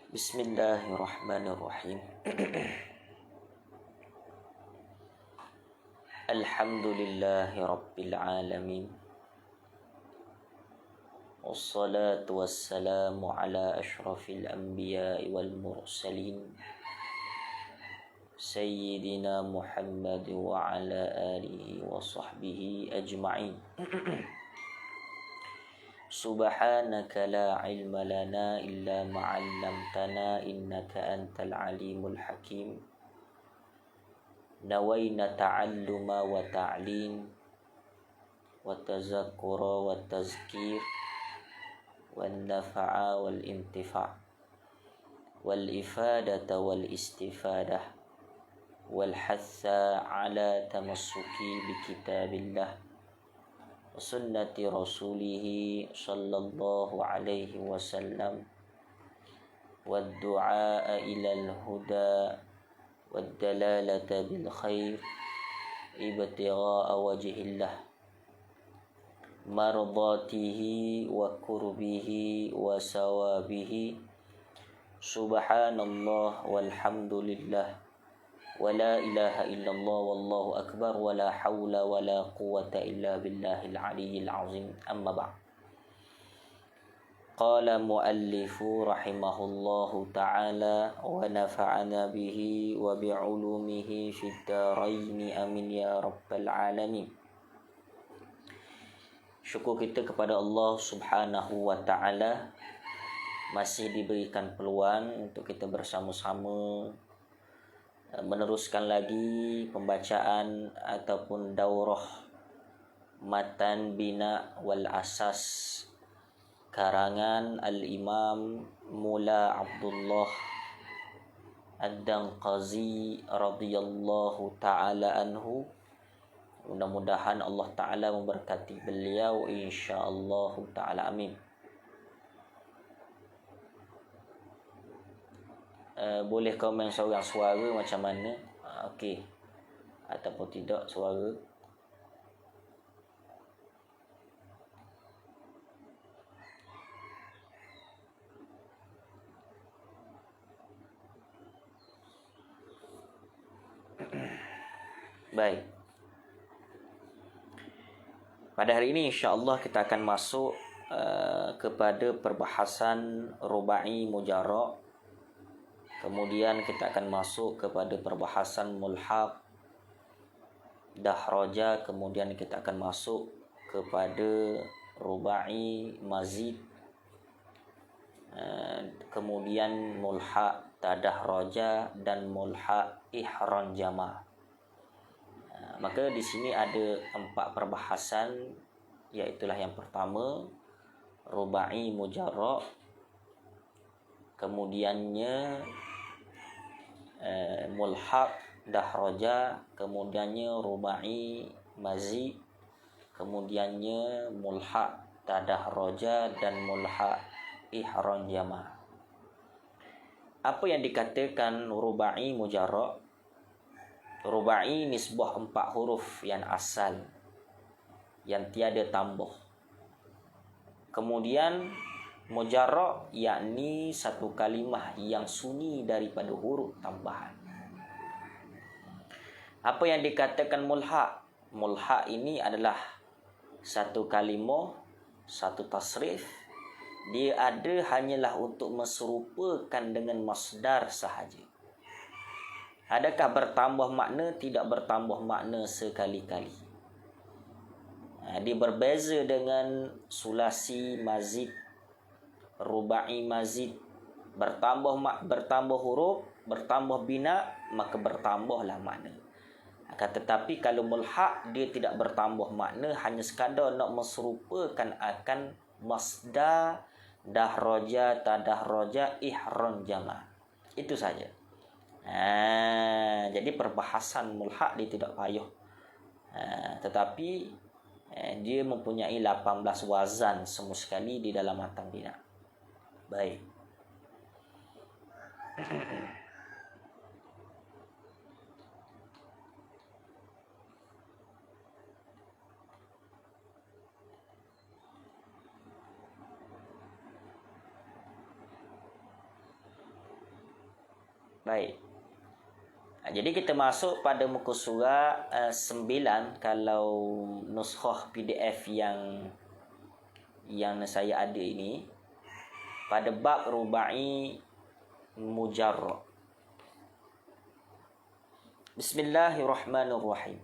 Bismillahirrahmanirrahim. Alhamdulillahi rabbil alamin. Wassalatu wassalamu ala ashrafil anbiya'i wal mursalin Sayyidina Muhammad wa ala alihi wa sahbihi ajma'in. Subhanaka la ilma lana illa ma 'allamtana innaka antal alimul hakim. Nawaina ta'alluma wa ta'lim wa tazakkura wa tazkir wan nafa'a wal intifa' wal ifadata wal istifadah wal hatha ala tamassuki bi kitabillah وسنة رسوله صلى الله عليه وسلم والدعاء إلى الهدى والدلالة بالخير ابتغاء وجه الله مرضاته وقربه وثوابه سبحان الله والحمد لله ولا إله إلا الله والله أكبر ولا حول ولا قوة إلا بالله العلي العظيم أما بعد. قال مؤلف رحمه الله تعالى ونفعنا به وبعلومه في الدارين آمين يا رب العالمين. Syukur kita kepada Allah Subhanahu wa taala masih diberikan peluang untuk kita bersama-sama meneruskan lagi pembacaan ataupun daurah Matan Bina wal Asas karangan Al-Imam Mula Abdullah Ad-Danqazi radhiyallahu ta'ala anhu. Mudah-mudahan Allah Ta'ala memberkati beliau insya-Allah ta'ala, amin. Boleh komen seorang suara macam mana? Okey. Ataupun tidak suara. Baik. Pada hari ini insya-Allah kita akan masuk kepada perbahasan rubai mujarrad. Kemudian kita akan masuk kepada perbahasan mulhaq, dahraja. Kemudian kita akan masuk kepada rubai mazid, kemudian mulhaq tadahraja dan mulhaq ihran jama'. Maka di sini ada 4 perbahasan, iaitulah yang pertama rubai mujarrad, kemudiannya mulhaq dahraja, kemudiannya rubai mazid, kemudiannya mulhaq tadahraja dan mulhaq ihran jama'. Apa yang dikatakan rubai mujarrad? Rubai nisbah 4 huruf yang asal, yang tiada tambah. Kemudian mujarrad yakni satu kalimah yang sunyi daripada huruf tambahan. Apa yang dikatakan mulhaq? Mulhaq ini adalah satu kalimah, satu tasrif. Dia ada hanyalah untuk menserupakan dengan masdar sahaja. Adakah bertambah makna? Tidak bertambah makna sekali-kali. Dia berbeza dengan sulasi mazid, rubai mazid. Bertambah huruf, bertambah bina, maka bertambahlah makna. Akan tetapi kalau mulhaq, dia tidak bertambah makna, hanya sekadar nak menserupakan akan masdar dahraja, tadahraja, ihran jama'. Itu saja. Jadi perbahasan mulhaq dia tidak payah. Tetapi dia mempunyai 18 wazan semua sekali di dalam matan bina. Baik. Baik. Jadi kita masuk pada muka surat 9 kalau nuskhah PDF yang saya ada ini, pada bab rubai mujarrad. Bismillahirrahmanirrahim.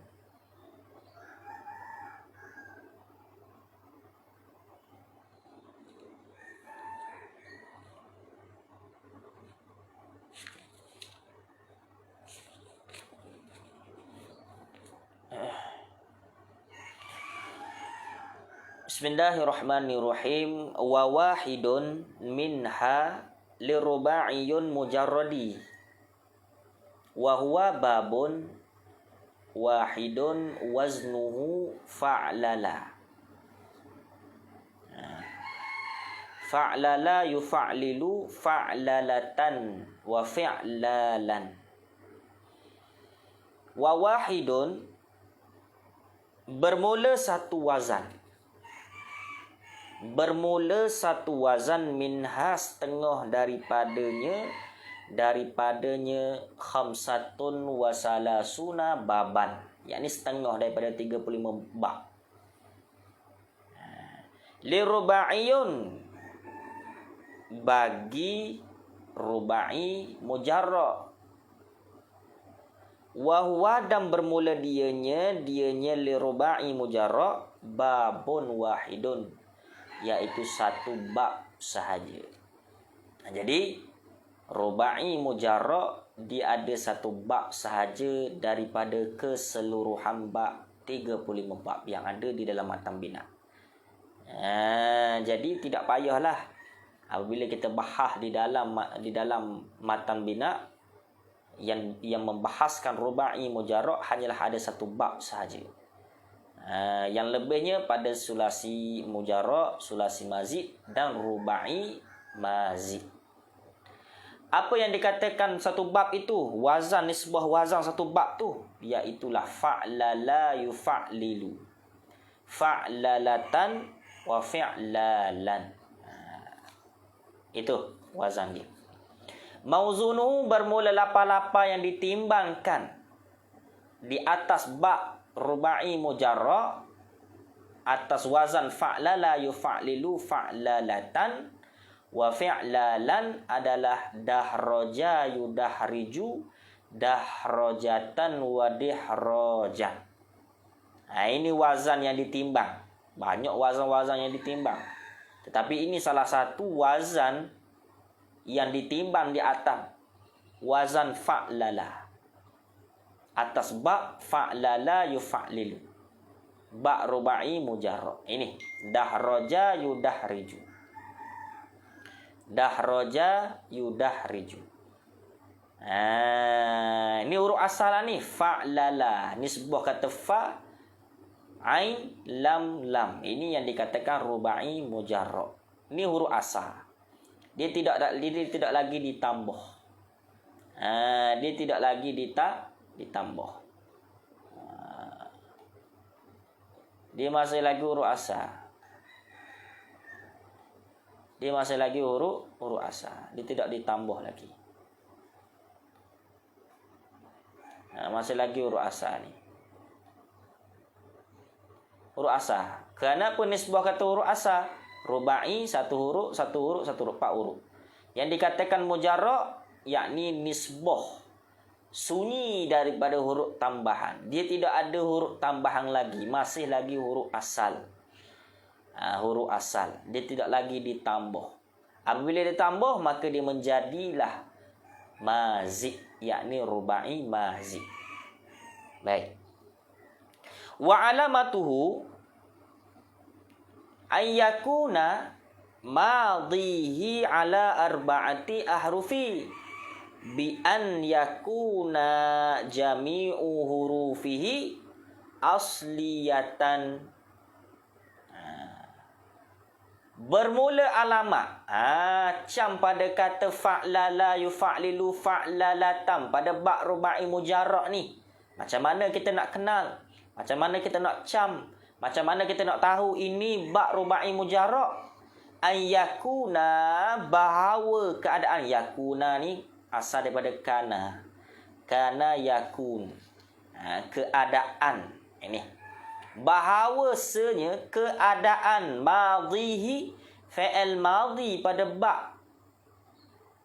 Bismillahirrahmanirrahim. Wa wahidun minha lirubaiyun mujarradi wa huwa babun wahidun waznuhu fa'lala. Fa'lala yufa'lilu fa'lalatan wa fi'lalan. Wa wahidun bermula satu wazan. Bermula satu wazan minha setengah daripadanya khamsatun wa salasuna baban, yakni setengah daripada 35 bab. Lirubaiyun, bagi rubai mujarrad. Wa huwa, dan bermula dianya lirubai mujarrad babun wahidun, yaitu satu bab sahaja. Jadi rubai mujarrad dia ada satu bab sahaja daripada keseluruhan bab 35 bab yang ada di dalam matan bina. Jadi tidak payahlah apabila kita bahas di dalam matan bina yang membahaskan rubai mujarrad hanyalah ada satu bab sahaja. Yang lebihnya pada sulasi mujarrad, sulasi mazid dan rubai mazid. Apa yang dikatakan satu bab itu? Wazan, nisbah wazan satu bab tu, iaitulah fa'lala yufa'lilu, fa'lalatan wa fi'lalan. Itu wazan dia. Mauzunuhu, bermula lapa-lapa yang ditimbangkan di atas bab rubai mujarrad, atas wazan fa'lala yufa'lilu fa'lalatan wa fi'lalan adalah dahraja yudahriju dahrajatan wa dihrajan. Ini wazan yang ditimbang. Banyak wazan-wazan yang ditimbang, tetapi ini salah satu wazan yang ditimbang di atas wazan fa'lala, atas bab fa'lala yufa'lilu, bab rubai mujarrad. Ini dahraja yudahriju, dahraja yudahriju. Ini huruf asal ni fa'lala, nisbah kata fa, ain, lam, lam. Ini yang dikatakan rubai mujarrad. Ini huruf asal. Dia tidak lagi ditambah. Dia tidak lagi ditambah. Dia masih lagi huruf asal. Dia masih lagi huruf asal. Dia tidak ditambah lagi. Masih lagi huruf asal ni. Huruf asal. Kenapa nisbah kata huruf asal? Rubai satu huruf, 4 huruf. Yang dikatakan mujarrad yakni nisbah, sunyi daripada huruf tambahan. Dia tidak ada huruf tambahan lagi, masih lagi huruf asal. Huruf asal, dia tidak lagi ditambah. Apabila ditambah maka dia menjadilah mazid, yakni rubai mazid. Baik. Wa alamatuhu ayyakuna madhihi ala arba'ati ahrufi bi an yakuna jami'u hurufihi asliyatan. Bermula alamat cam pada kata fa'lala yufa'lilu fa'lalatam pada bab rubai mujarrad ni. Macam mana kita nak kenal? Macam mana kita nak cam? Macam mana kita nak tahu ini bab rubai mujarrad? Ayyakuna, bahawa keadaan yakuna ni asal daripada kana. Kana yakun. Keadaan. Ini. Bahawasanya keadaan madhihi fi'il madhi pada ba'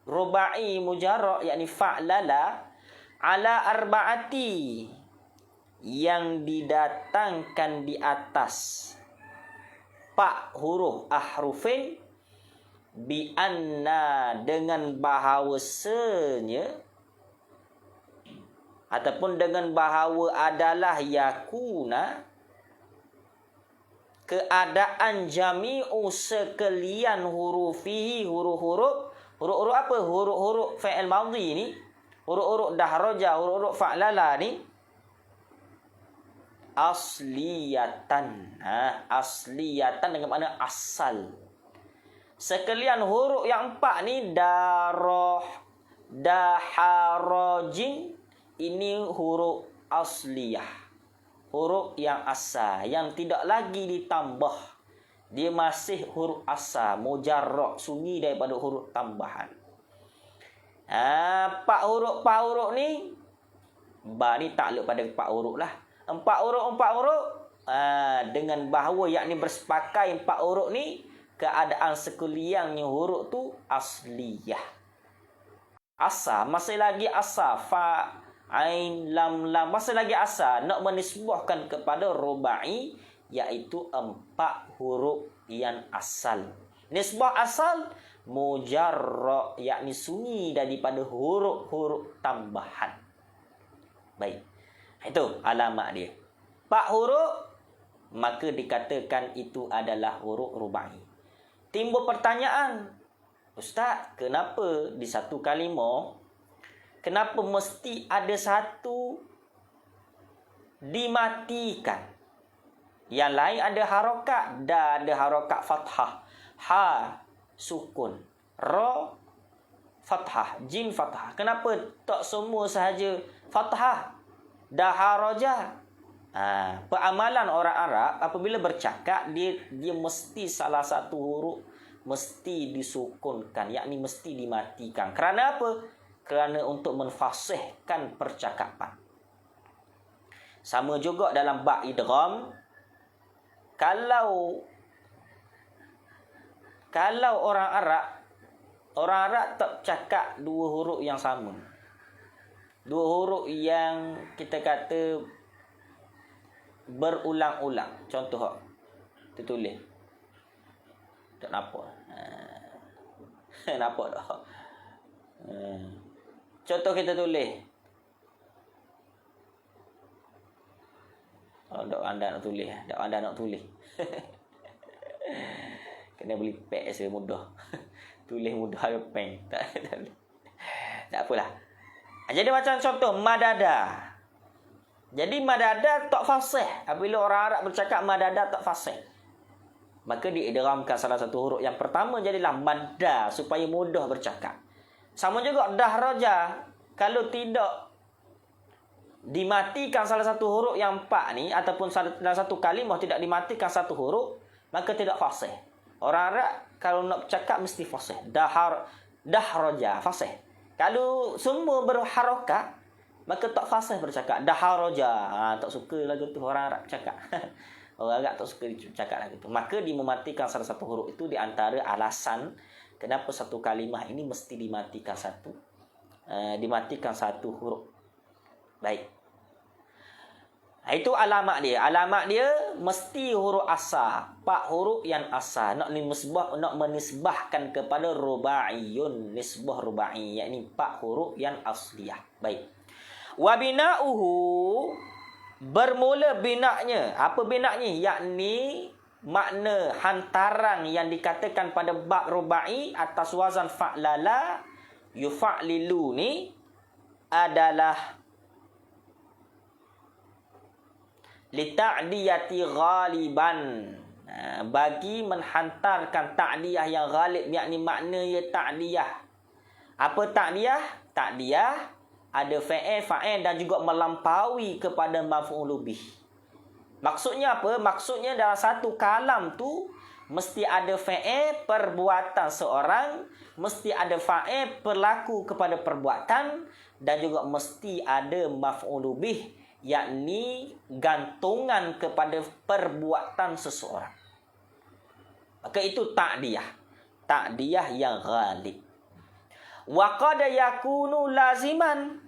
rubai mujarrad yakni fa'lala ala arba'ati yang didatangkan di atas 4 huruf ahrufin bi anna dengan bahawasanya ataupun dengan bahawa adalah yakuna keadaan jami'u sekalian hurufihi huruf-huruf apa? Huruf-huruf fi'il madhi ni, huruf-huruf dahraja, huruf-huruf fa'lala ni asliyatan. Asliyatan dengan makna asal. Sekalian huruf yang 4 ni darah, daharajin, ini huruf asliyah. Huruf yang asal, yang tidak lagi ditambah. Dia masih huruf asal, mujarrad, sunyi daripada huruf tambahan. 4 huruf ni, ba ni takluk pada 4 huruf lah. 4 huruf dengan bahawa yakni bersepakai 4 huruf ni keadaan sekaliannya huruf tu asliyah. Asal masih lagi asal, fa ain lam masih lagi asal nak menisbahkan kepada rubai iaitu 4 huruf yang asal. Nisbah asal mujarrad yakni sunyi daripada huruf-huruf tambahan. Baik. Itu alamat dia. 4 huruf maka dikatakan itu adalah huruf rubai. Timbul pertanyaan, Ustaz, kenapa di satu kalimah kenapa mesti ada satu dimatikan? Yang lain ada harakat, ada harakat fathah. Ha sukun, ra fathah, jim fathah. Kenapa tak semua sahaja fathah? Daharaja. Peramalan orang Arab apabila bercakap dia mesti salah satu huruf mesti disukunkan, yakni mesti dimatikan. Kerana apa? Kerana untuk menfasihkan percakapan. Sama juga dalam ba' idgham. Kalau orang Arab tak cakap 2 huruf yang sama. 2 huruf yang kita kata berulang-ulang. Contoh tertulis. Tak nampak. Nampak tak? Contoh kita tulis. Tak anda nak tulis. Tak anda nak tulis. Kena beli pad saya mudah. Tulis mudah ke pen. Tak apalah. Jadi macam contoh madada. Jadi madada tak fasih. Apabila orang Arab bercakap madada tak fasih, maka diidghamkan salah satu huruf yang pertama jadilah madda supaya mudah bercakap. Sama juga dahraja. Kalau tidak dimatikan salah satu huruf yang 4 ni ataupun dalam satu kalimah tidak dimatikan satu huruf, maka tidak fasih. Orang Arab kalau nak bercakap mesti fasih. Dahraja fasih. Kalau semua berharakat maka tak fasih bercakap. Daharaja. Tak suka lagu tu orang Arab cakap. Orang Arab tak suka cakap lagu tu. Maka dia mematikan salah satu huruf itu di antara alasan kenapa satu kalimah ini mesti dimatikan satu huruf. Baik. Itu alamat dia. Alamat dia mesti huruf asal. 4 huruf yang asal. Nak menisbahkan kepada rubaiyun. Nisbah rubai. Yakni 4 huruf yang asliyah. Baik. Wa bina'uhu. Bermula binaknya. Apa binaknya? Yakni makna hantaran yang dikatakan pada bab rubai atas wazan fa'lala yufa'lilu ni adalah lita'diyati ghaliban, bagi menghantarkan ta'diyah yang ghalib, yakni maknanya ta'diyah. Apa ta'diyah? Ta'diyah ada fa'il dan juga melampaui kepada maf'ul bih. Maksudnya apa? Maksudnya dalam satu kalam tu mesti ada fa'il perbuatan seorang, mesti ada fa'il berlaku kepada perbuatan, dan juga mesti ada maf'ul bih, yakni gantungan kepada perbuatan seseorang. Maka itu ta'diyah. Ta'diyah yang ghalib. Wa qad yakunu laziman,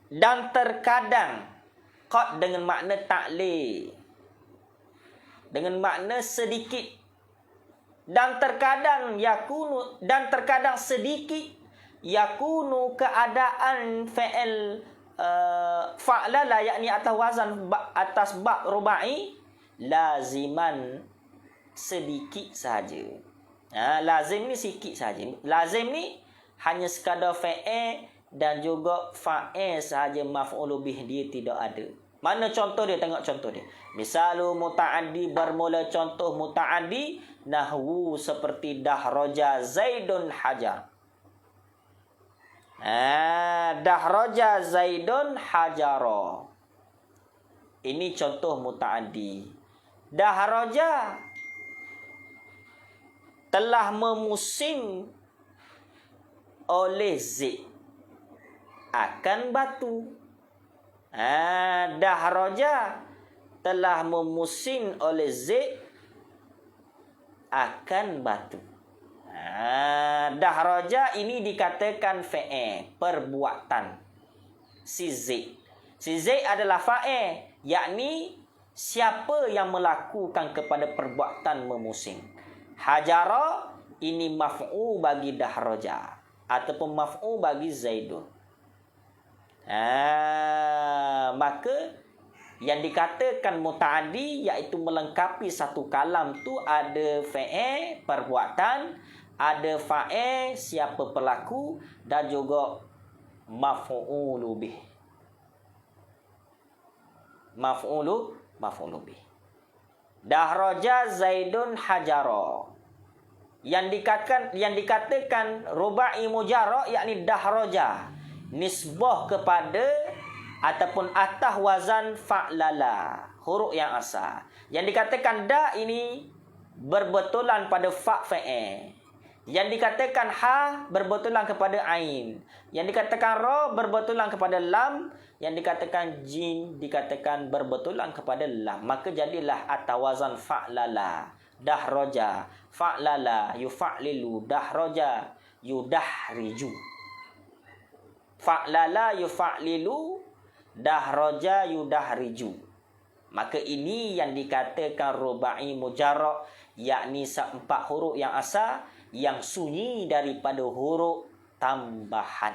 dan terkadang qad dengan makna ta'lil, dengan makna sedikit, dan terkadang yakunu, dan terkadang sedikit yakunu keadaan fa'il fa'lala, yakni atas wazan atas ba' rubai, laziman sedikit saja. Lazim ni sikit saja. Lazim ni hanya sekadar fa'il dan juga fa'il sahaja, maf'ul bih dia tidak ada. Mana contoh dia? Tengok contoh dia. Misalu muta'addi, bermula contoh muta'addi, nahwu seperti dahraja Zaidun hajar. Dahraja Zaidun hajara. Ini contoh muta'addi. Dahraja telah memusing oleh Zaid akan batu. Dahraja telah memusing oleh Zaid akan batu. Dahraja ini dikatakan fa'il, perbuatan si Zaid. Si Zaid adalah fa'il, yakni siapa yang melakukan kepada perbuatan memusing. Hajara ini maf'u bagi dahraja ataupun maf'u bagi Zaidun. Maka yang dikatakan muta'addi iaitu melengkapi satu kalam tu ada fa'il perbuatan, ada fa'il siapa pelaku, dan juga maf'ulu bih. Maf'ulu bih. Dahraja Zaidun hajara. Yang dikatakan rubai mujarrad yakni dahraja, nisbah kepada ataupun atas wazan fa'lala, huruf yang asal. Yang dikatakan da ini berbetulan pada fa' fa'il. Yang dikatakan ha berbetulan kepada ain. Yang dikatakan ra berbetulan kepada lam. Yang dikatakan jim dikatakan berbetulan kepada lam. Maka jadilah atas wazan fa'lala. Dahraja fa'lala yufa'lilu, dahraja yudahriju. Fa'lala yufa'lilu, dahraja yudahriju. Maka ini yang dikatakan rubai mujarrad, yakni 4 huruf yang asal yang sunyi daripada huruf tambahan.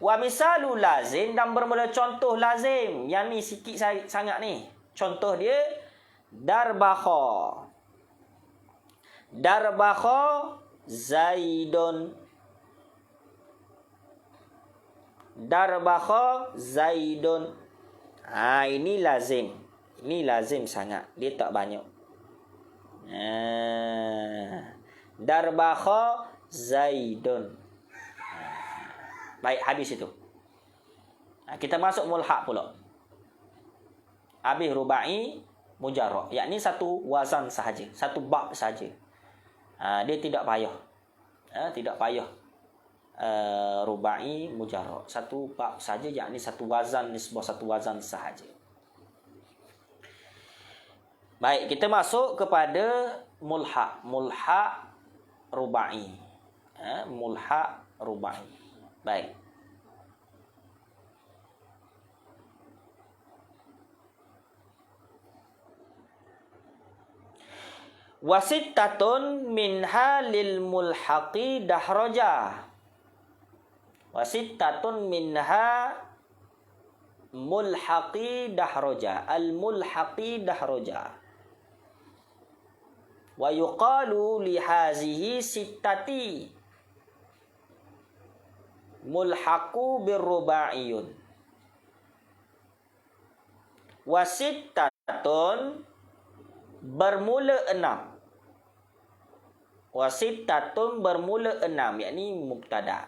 Wa misalu lazim, dan bermula contoh lazim. Yang ni sikit sangat ni. Contoh dia darbakha. Darbakha Zaidun. Darbakha Zaidun. Ini lazim. Ini lazim sangat. Dia tak banyak. Darbakha Zaidun. Baik, habis itu. Kita masuk mulhaq pula. Habis rubai mujarrad, yakni satu wazan sahaja, satu bab sahaja. Dia tidak payah. Tidak payah rubai mujarrad, satu bab saja, yakni satu wazan, nisbah satu wazan sahaja. Baik, kita masuk kepada mulhaq. Mulhaq rubai. Mulhaq rubai. Baik. Wasittatun minha lil mulhaqi dahraja. Wasittatun minha mulhaqi dahraja. Al mulhaqi dahraja. Wa yuqalu li hazihi sittati mulhaqu birrubaiyun. Wasittatun bermula 6. Wasittatun bermula 6, yakni mubtada.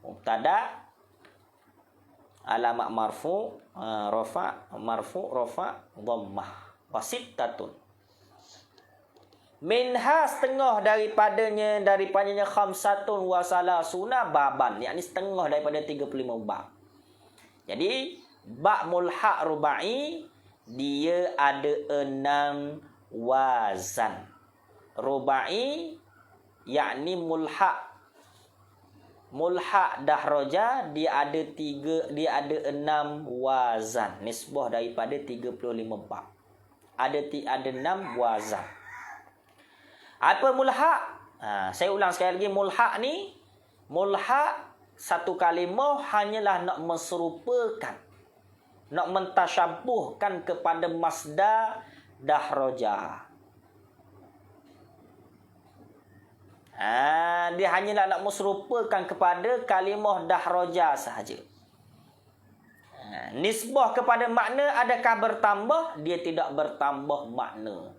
Mubtada alamat marfu, rafa, marfu, rafa, dhammah. Wasittatun. Minha setengah daripadanya khamsatun wa salasuna baban, yakni setengah daripada 35 bab. Jadi bab mulhaq rubai dia ada 6 wazan. Rubai yakni mulhaq dahraja dia ada 6 wazan, nisbah daripada 35 bab. Ada 6 wazan. Apa mulhaq? Saya ulang sekali lagi, mulhaq satu kalimah hanyalah nak menserupakan, nak mentasyabuhkan kepada masdar dahraja. Dia hanyalah nak menserupakan kepada kalimah dahraja sahaja. Nisbah kepada makna adakah bertambah? Dia tidak bertambah makna.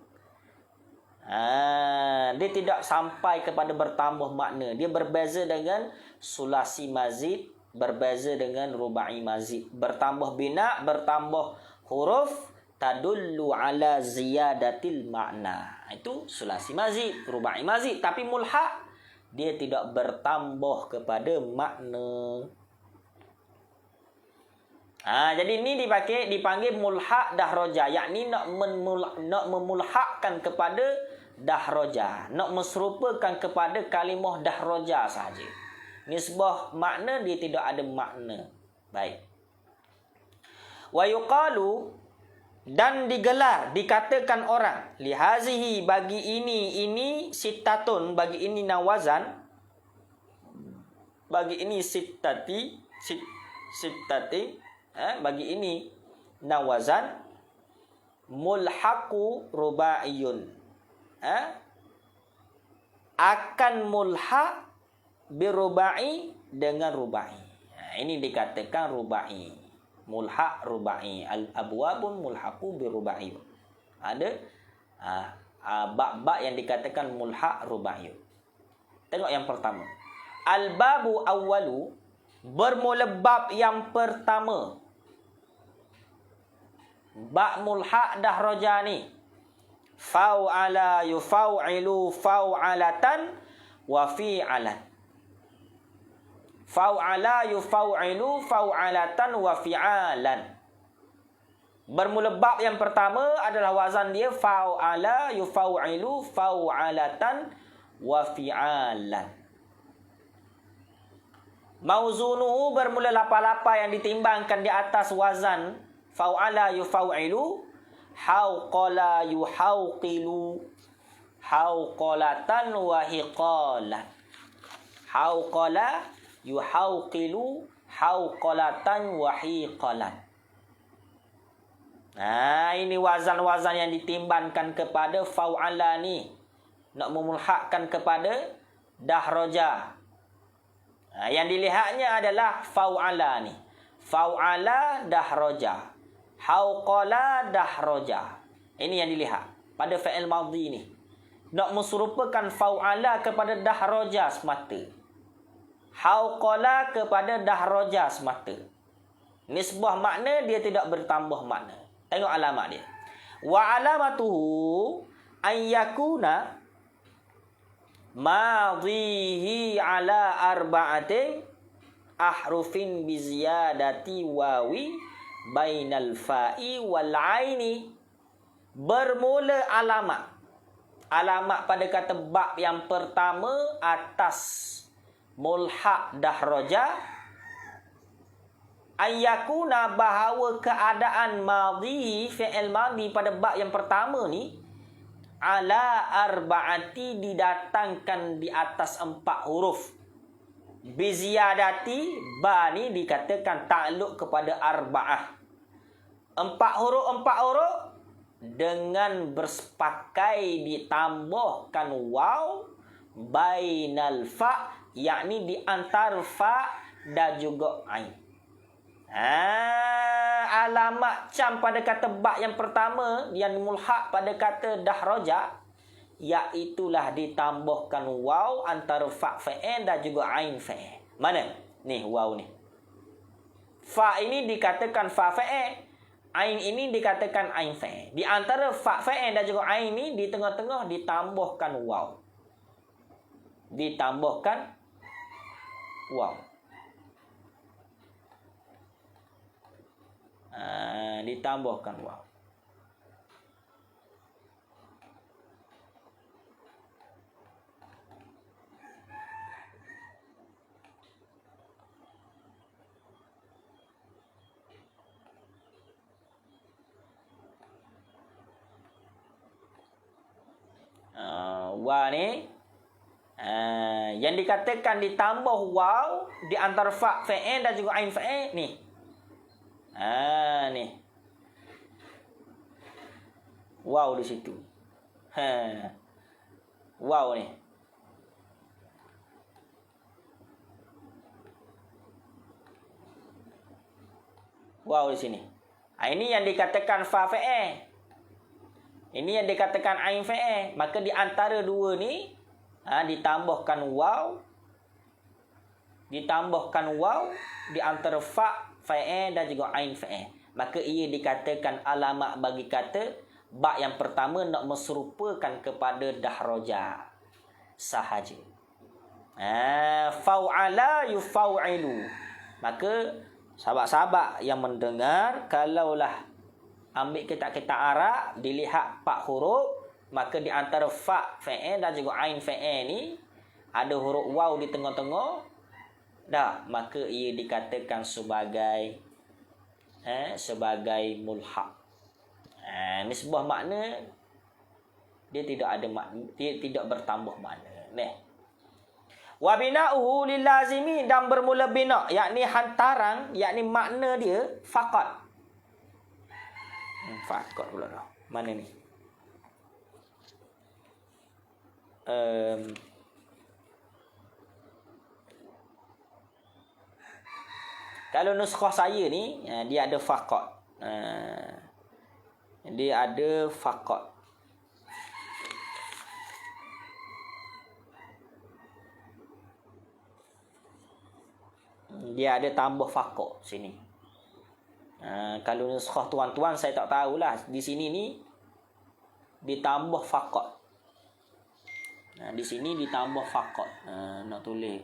Dia tidak sampai kepada bertambah makna. Dia berbeza dengan sulasi mazid, berbeza dengan rubai mazid. Bertambah bina, bertambah huruf, tadullu ala ziyadatil makna. Itu sulasi mazid, rubai mazid. Tapi mulhaq, dia tidak bertambah kepada makna. Jadi ini dipanggil mulhaq dahraja, yakni nak memulhaqkan kepada dahraja, nak menserupakan kepada kalimah dahraja sahaja. Nisbah makna dia tidak ada makna. Baik. Wa yuqalu, dan digelar, dikatakan orang, lihazihi, bagi ini sittatun, bagi ini nawazan, bagi ini sittati, bagi ini nawazan, mulhaqu rubaiyun, akan mulhaq birubai dengan rubai. Ini dikatakan rubai, mulhaq rubai. Al-abwabun mulhaqu birubai. Ada bab-bab yang dikatakan mulhaq rubai. Tengok yang pertama, al-babu awwalu, bermula bab yang pertama. Bab mulhaq dahraja ni, fa'ala yufa''ilu fa'alatan wa fi'alan. Fa'ala yufa''ilu fa'alatan wa fi'alan. Bermula bab yang pertama adalah wazan dia fa'ala yufa''ilu fa'alatan wa fi'alan. Mauzunuhu, bermula lapa-lapa yang ditimbangkan di atas wazan fa'ala yufa''ilu, hauqala yuhauqilu, hauqalatan wa hiqalan. Hauqala yuhauqilu, hauqalatan wa hiqalan. Ini wazan-wazan yang ditimbangkan kepada fa'ala ni, nak memulhaqkan kepada dahraja. Yang dilihatnya adalah fa'ala ni, fa'ala dahraja, hauqala dahraja. Ini yang dilihat pada fi'il madhi ni. Nak menserupakan fa'ala kepada dahraja semata, hauqala kepada dahraja semata. Nisbah makna dia tidak bertambah makna. Tengok alamat dia. Wa alamatuhu an yakuna madhihi ala arba'atin ahrufin bi ziyadati wawi bainal fa'i wal aini. Bermula alamat pada kata bab yang pertama atas mulhaq dahraja, ayyakuna, bahawa keadaan madhi, fi'il madhi pada bab yang pertama ni, ala arba'ati, didatangkan di atas 4 huruf. Biziyadati, ba ni dikatakan takluk kepada arba'ah. 4 huruf dengan bersepakai ditambahkan waw bainal fa, yakni di antara fa dan juga ain. Alamat cam pada kata bab yang pertama yang mulhaq pada kata dahraja, iaitulah ditambahkan waw antara fa fa'il dan juga ain fa'il. Mana? Ni waw ni. Fa ini dikatakan fa fa'il, Ain ini dikatakan ain fa'il. Di antara fa fa'il dan juga ain ini di tengah-tengah ditambahkan waw. Ditambahkan waw. Ditambahkan waw. Wa ni yang dikatakan ditambah waw di antara fa fa'il dan juga ain fa'il ni. Ni. Waw di situ. Waw ni. Waw di sini. Ini yang dikatakan fa fa'il. Ini yang dikatakan ain fa'il. Maka di antara dua ni ditambahkan waw. Ditambahkan waw di antara fa fa'il dan juga ain fa'il. Maka ia dikatakan alamat bagi kata ba yang pertama nak menserupakan kepada dahraja sahaja. Fa'ala yufa'ilu. Maka sahabat-sahabat yang mendengar, kalaulah ambil kitab-kitab Arab, dilihat 4 huruf, maka di antara fa fa'il dan juga ain fa'il ni ada huruf waw di tengah-tengah. Dah, maka ia dikatakan sebagai sebagai mulhaq. Ni sebuah makna dia tidak ada makna, dia tidak bertambah makna. Neh. Wa bina'uhu lil lazimi, dan bermula bina, yakni hantaran, yakni makna dia faqat. Faqat pula dah. Mana ni? Kalau nuskhah saya ni, dia ada faqat. Dia ada faqat. Dia ada tambah faqat sini. Kalau nuskhah tuan-tuan saya tak tahulah. Di sini ni ditambah faqat. Di sini ditambah faqat. Nak tulis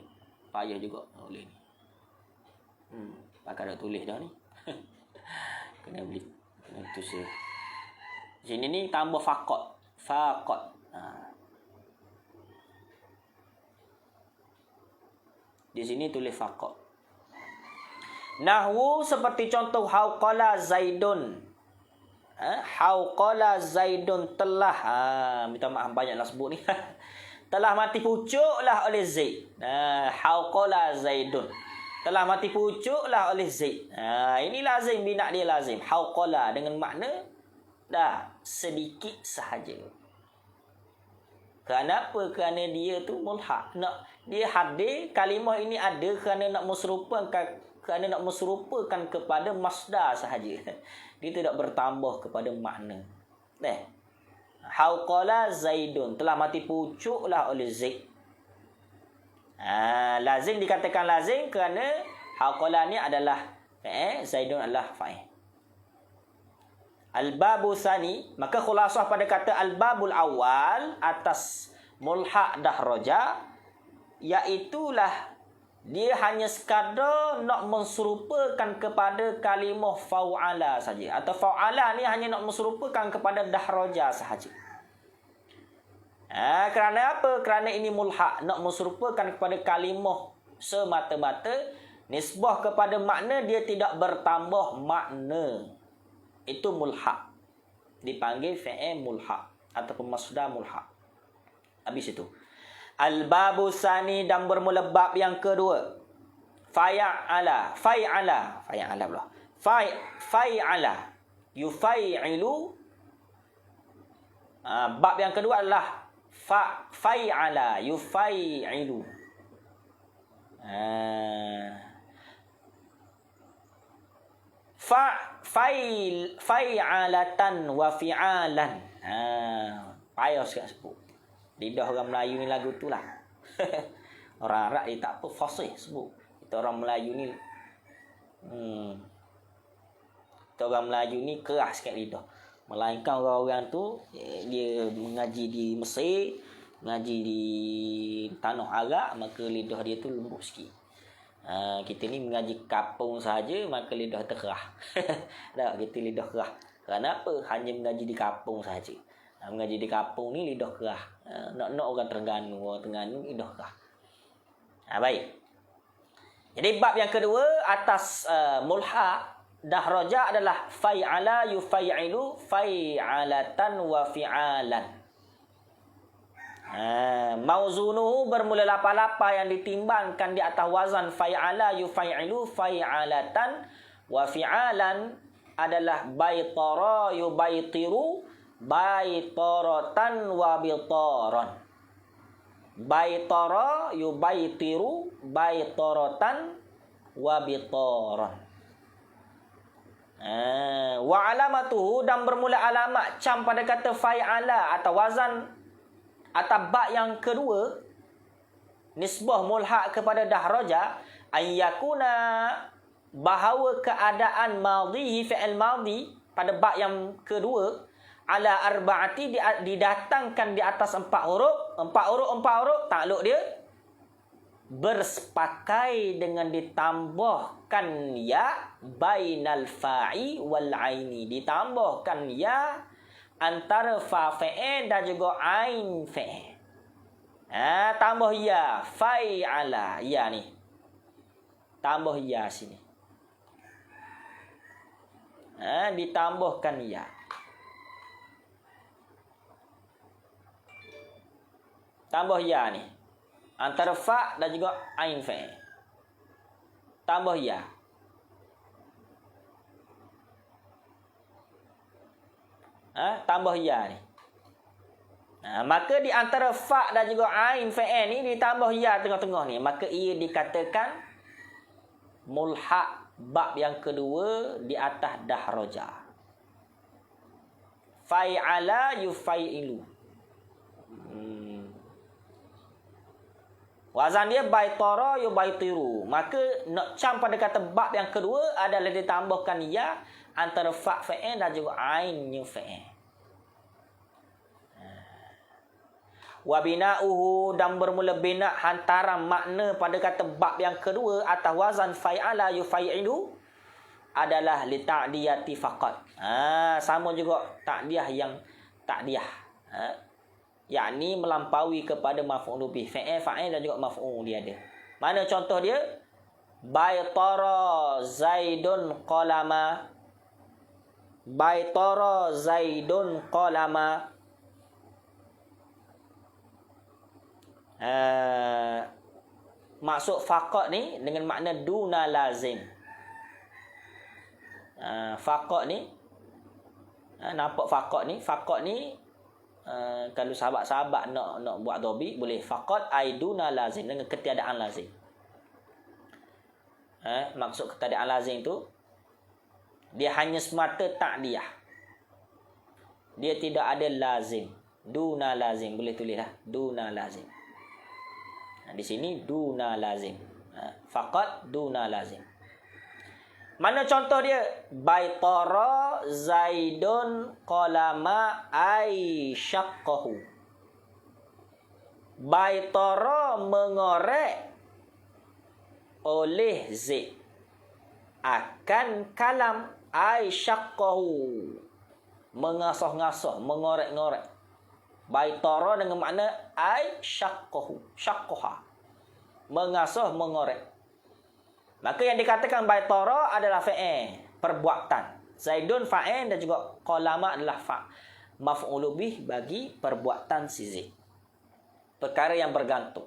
payah juga boleh ni. Pakai dah tulis dah ni. Kena beli. Itu saya. Sini ni tambah faqat. Faqat. Di sini tulis faqat. Nahwu seperti contoh hauqala Zaidun. Hauqala Zaidun telah, minta maaf banyaklah sebut ni. Telah mati pucuklah oleh Zaid. Hauqala Zaidun. Telah mati pucuklah oleh Zaid. Ini lazim, bina dia lazim. Hauqala dengan makna dah sedikit sahaja. Kenapa? Kerana dia tu mulhaq. Dia hadir, kalimah ini ada kerana nak menserupakan kepada masdar sahaja. Dia tidak bertambah kepada makna. Hauqala Zaidun, telah mati pucuklah oleh Zaid. Lazim dikatakan lazim kerana hauqala ni adalah Zaidun adalah fa'il. Al-babu tsani, maka khulasah pada kata al-babul awal atas mulhaq dahraja, iaitulah dia hanya sekadar nak menserupakan kepada kalimah fa'ala saja, atau fa'ala ni hanya nak menserupakan kepada dahraja sahaja. Kerana apa? Kerana ini mulhaq, nak menserupakan kepada kalimah semata-mata, nisbah kepada makna dia tidak bertambah makna. Itu mulhaq. Dipanggil fi'il mulhaq ataupun masdar mulhaq. Habis itu. Al-babu tsani, dan bermula bab yang kedua. Fa'ala pula. Fa'ala yufai'ilu. Bab yang kedua adalah fa'ala yufai'ilu. Fa'alatan wa fi'alan. Payah sikit sebut. Lidah orang Melayu ni lagu tu lah. Orang Arab dia tak apa fasih sebut. Kita orang Melayu ni Kita orang Melayu ni keras sikit lidah. Melainkan orang-orang tu dia mengaji di Mesir, mengaji di tanah Arab, maka lidah dia tu lembut sikit. Kita ni mengaji kapung saja, maka lidah terkerah. Tak, kita lidah kerah. Kenapa? Hanya mengaji di kapung saja. Mengaji di kapung ni lidah kerah. Nak orang Terengganu lidah kerah. Baik. Jadi bab yang kedua atas mulhaq dahraja adalah fa'ala yufailu fa'alatan wa fi'alan. Mauzunuhu bermula lapa-lapa yang ditimbangkan di atas wazan fa'ala yufailu fa'alatan wa fi'alan adalah baitara yubaitiru baitaratan wa bitaran. Baitara yubaitiru baitaratan wa bitaran. Wa alamatuhu dan bermula alamat cam pada kata fa'ala atau wazan atau ba yang kedua nisbah mulhaq kepada dahraja ayyakuna bahawa keadaan madhihi fi'il madhi pada ba yang kedua ala arba'ati didatangkan di atas 4 huruf takluk dia bersepakai dengan ditambahkan ya bainal fa'i wal aini, ditambahkan ya antara fa fa'il dan juga ain fa'il. Tambah ya fa'ala, ya ni tambah ya sini, ditambahkan ya, tambah ya ni antara fa dan juga ain fa. Tambah ya. Tambah ya ni. Maka di antara fa dan juga ain fa ni ditambah ya tengah-tengah ni, maka ia dikatakan mulhaq bab yang kedua di atas dahraja. Fa'ala yufailu. Wazan dia baitara yubaitiru. Maka nak cam pada kata bab yang kedua adalah ditambahkan ya antara fa fa'il dan juga ain fa'il. Wa bina'uhu dan bermula bina hantaran makna pada kata bab yang kedua atas wazan fa'ala yufailu adalah li ta'diyati faqat. Sama juga ta'diyah yang ta'diyah. Yakni melampaui kepada maf'ul bih, fa'il dan juga maf'ul dia ada. Mana contoh dia? Baitara Zaidun qalama. Baitara Zaidun qalama. Maksud faqat ni dengan makna duna lazim. Faqat ni nampak faqat ni kalau sahabat-sahabat nak buat dhabit boleh faqat aiduna lazim dengan ketiadaan lazim. Maksud ketiadaan lazim tu dia hanya semata ta'diyah. Dia tidak ada lazim. Duna lazim boleh tulislah duna lazim. Di sini duna lazim. Faqat duna lazim. Mana contoh dia? Baitara Zaidun qalama ay syaqqahu. Baitara mengorek oleh Zaid akan kalam ay syaqqahu. Mengasah-ngasah, mengorek-ngorek. Baitara dengan makna ay syaqqahu, syaqqaha. Mengasah, mengorek. Maka yang dikatakan baitara adalah fa'il, perbuatan. Zaidun fa'il dan juga qalama adalah maf'ul bih bagi perbuatan si Zaid. Perkara yang bergantung.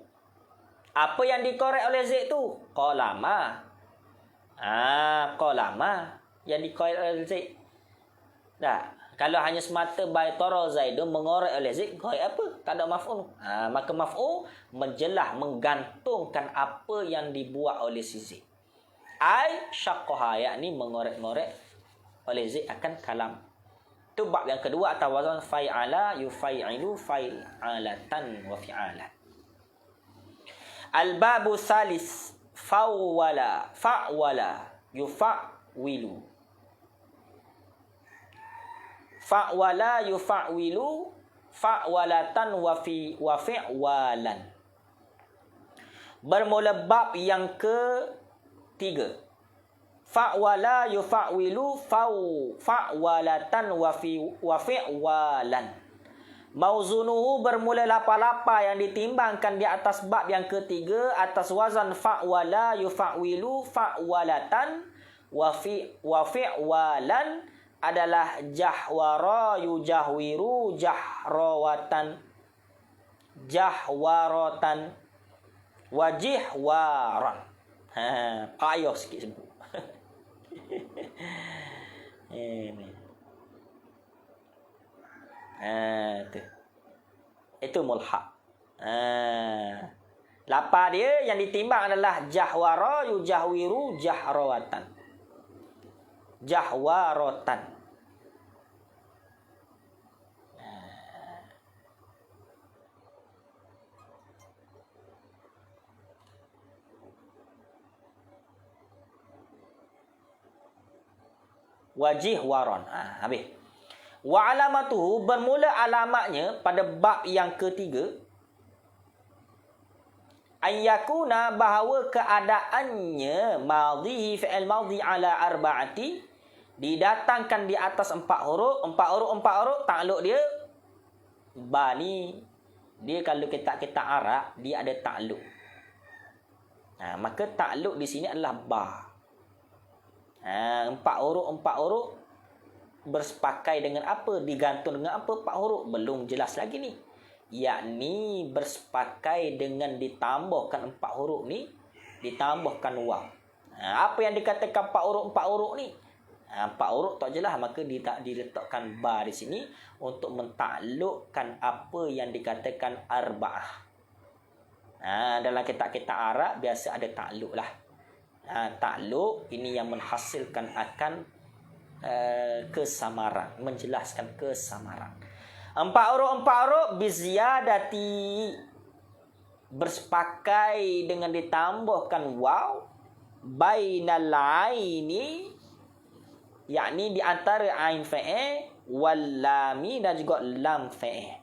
Apa yang dikorek oleh Zaid tu? Qalama. Qalama yang dikorek oleh Zaid. Kalau hanya semata baitara Zaidun mengorek oleh Zaid, korek apa? Tak ada maf'ul. Maka maf'ul menjelah menggantungkan apa yang dibuat oleh si Zaid. Ai syaqqaha, yakni mengorek-ngorek oleh Zaid akan kalam. Itu bab yang kedua atau wazan fa'ala yufailu fa'alatan wa fi'alan. Al-babu salis fa'wala yufa'wilu. fa'wala yufa'wilu fa'walatan wa fi'walan. Bermula bab yang ketiga. Fa'wala yufa'wilu fa'walatan wa fi'walan. Mauzunuhu bermula lapa-lapa yang ditimbangkan di atas bab yang ketiga atas wazan fa'wala yufa'wilu fa'walatan wa fi'walan adalah jahwara yujahwiru jahrawatan wajihwaran. Payah sikit sebut. Ini. Tu. Itu mulhaq. Lapa dia yang ditimbang adalah jahwara yujahwiru jahrawatan. Jahwaratan. Wajihwaran. Habis. Wa alamatuhu bermula alamatnya pada bab yang ketiga. Ayyakuna bahawa keadaannya madhihi fi'il madhi ala arba'ati didatangkan di atas 4 huruf. 4 huruf takluk dia ba ni dia kalau kita Arab dia ada takluk. Maka takluk di sini adalah ba. 4 huruf bersepakai dengan apa, digantung dengan apa 4 huruf belum jelas lagi ni. Yakni bersepakai dengan ditambahkan 4 huruf ni, ditambahkan waw. Apa yang dikatakan 4 huruf ni? 4 huruf tak jelas, maka diletakkan ba di sini untuk mentaklukkan apa yang dikatakan arba'ah. Dalam kitab-kitab Arab biasa ada takluk lah. Takluk ini yang menghasilkan akan kesamaran, menjelaskan kesamaran. 4 huruf biziyadati bersepakai dengan ditambahkan waw bainal aini, yakni di antara ain fa'il wal lami dan juga lam fa'il.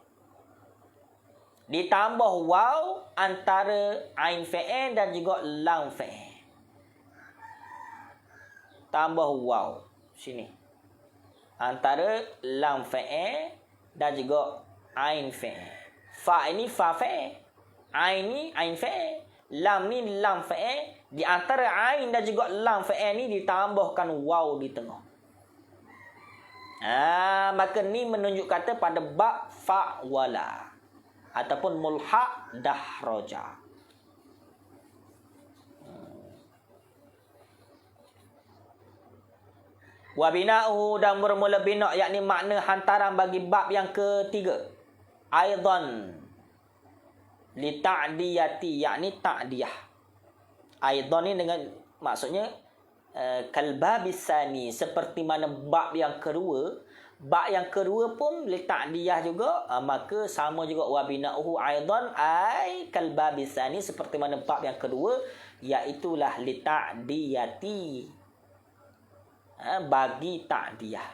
Ditambah waw antara ain fa'il dan juga lam fa'il. Tambah waw sini antara lam fa'il dan juga ain fa'il. Fa ini fa fa'il, ain ni ain fa'il, lam ni lam fa'il. Di antara ain dan juga lam fa'il ni ditambahkan waw di tengah. Maka ni menunjuk kata pada bab fa'wala ataupun mulhaq dahraja. Wa bina'uhu dan bermula bina' yakni makna hantaran bagi bab yang ketiga. Aidan li ta'diyati yakni ta'diyah. Aidan ni dengan maksudnya kalbabisani seperti mana bab yang kedua. Bab yang kedua pun li ta'diyah juga, maka sama juga wa bina'uhu aidan ai kalbabisani seperti mana bab yang kedua, iaitu lah li ta'diyati. Bagi ta'diyah.